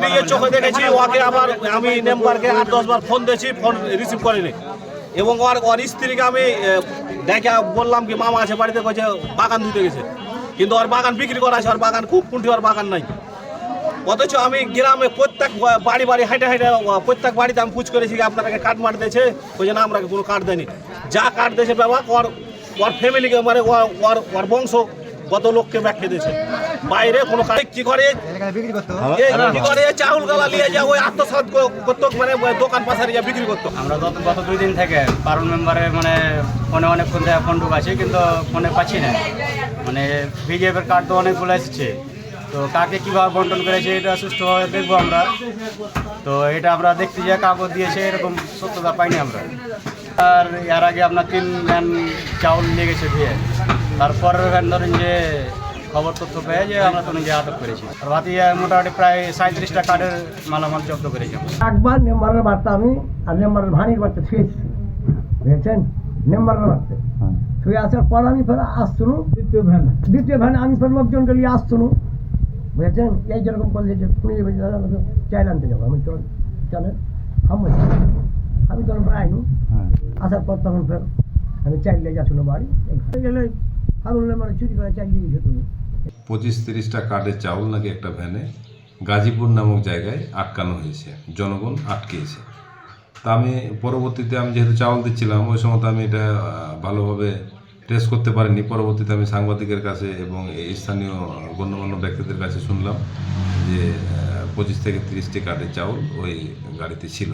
নিজের চোখে দেখেছি। ওকে আবার আমি মেম্বারকে 8-10 বার ফোন দিয়েছি, ফোন রিসিভ করেনি। এবং ওর স্ত্রীকে আমি দেখে বললাম কি মামা আছে বাড়িতে, কইছে বাগান ধুতে গেছে। কিন্তু ওর বাগান বিক্রি করা আছে, ওর বাগান খুব কুণ্ঠি, ওর বাগান নাই। অথচ আমি গ্রামে প্রত্যেক বাড়ি বাড়ি হাইটে হাইটে প্রত্যেক বাড়িতে আমি পুছ করেছি আপনাকে কার্ড মার দিয়েছে, কইছে না আমরা কোনো কার্ড দেয়নি। যা কার্ড দিয়েছে বাবা ওর ফ্যামিলিকে মানে ওর বংশ কত লোককে ব্যাখ্যা দিয়েছে। বাইরে কোনো কাজ কি করে চাউল গালা নিয়ে যায় ওই আত্মসাৎ করতো, মানে দোকান পাশারে যা বিক্রি করতো। আমরা গত 2 দিন থেকে পারুল মেম্বারের মানে ফোনে অনেকক্ষণ থেকে ফোন ঢুকাছি, কিন্তু ফোনে পাচ্ছি না। মানে বিজেপির কার্ড তো অনেকগুলো এসেছে, তো কাকে কীভাবে বন্টন করেছে এটা সুষ্ঠুভাবে দেখবো আমরা। তো এটা আমরা দেখতে যে কাগজ দিয়েছে এরকম সত্যতা পাইনি আমরা। আর এর আগে আপনার 3 ভ্যান চাউল নিয়ে গেছে দিয়ে, তারপরের ভ্যান ধরেন যে খবর তথ্য পেয়ে যে আমরা তো নিজে আটক করেছি। আর বাতিয়ে মোটামুটি প্রায় 37টা কার্ডের মালামাল জব্দ করেছি। একবার মেম্বারের বার্তা আমি আর মেম্বারের ভানির বার্তা ছুঁয়ে এসেছি, বুঝেছেন? মেম্বারের বার্তা ছুঁয়ে আসার পর আমি ফের আসতুন দ্বিতীয় ভ্যান আমি ফের লোকজনকে নিয়ে আসতুন, বুঝেছেন? এই যেরকম করলে যে চাইল আনতে যাবো, আমি চলেন আমি তখন আইনি আসার পর তখন ফের আমি চাইল লেগে যাচ্ছিল বাড়ি গেলে হারুল মানে চুরি করে চাইল দিয়ে যেত। 25-30টা কার্ডের চাউল নাকি একটা ভ্যানে গাজীপুর নামক জায়গায় আটকানো হয়েছে, জনগণ আটকেছে। তা আমি পরবর্তীতে আমি যেহেতু চাউল দিচ্ছিলাম ওই সময় আমি এটা ভালোভাবে টেস্ট করতে পারিনি। পরবর্তীতে আমি সাংবাদিকের কাছে এবং এই স্থানীয় গণ্যমান্য ব্যক্তিদের কাছে শুনলাম যে 25 থেকে 30টি কার্ডের চাউল ওই গাড়িতে ছিল।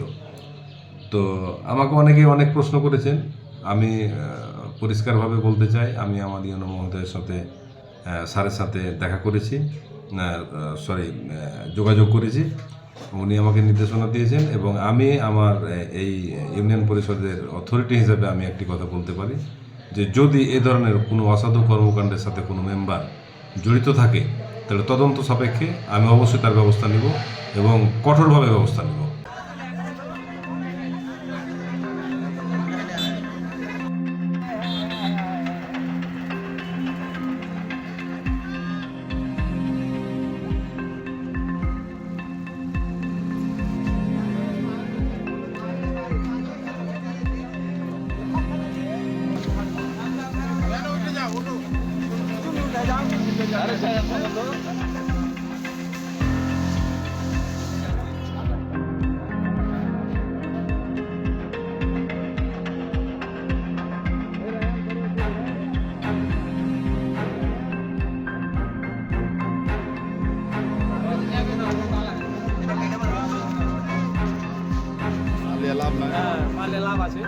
তো আমাকে অনেক প্রশ্ন করেছেন। আমি পরিষ্কারভাবে বলতে চাই, আমি আমার ইউনো মহোদয়ের সাথে স্যারের সাথে দেখা করেছি, যোগাযোগ করেছি। উনি আমাকে নির্দেশনা দিয়েছেন এবং আমি আমার এই ইউনিয়ন পরিষদের অথরিটি হিসেবে আমি একটি কথা বলতে পারি যে যদি এ ধরনের কোনো অসাধু কর্মকাণ্ডের সাথে কোনো মেম্বার জড়িত থাকে তাহলে তদন্ত সাপেক্ষে আমি অবশ্যই তার ব্যবস্থা নিব এবং কঠোরভাবে ব্যবস্থা নিব। মালে লাভ আছে।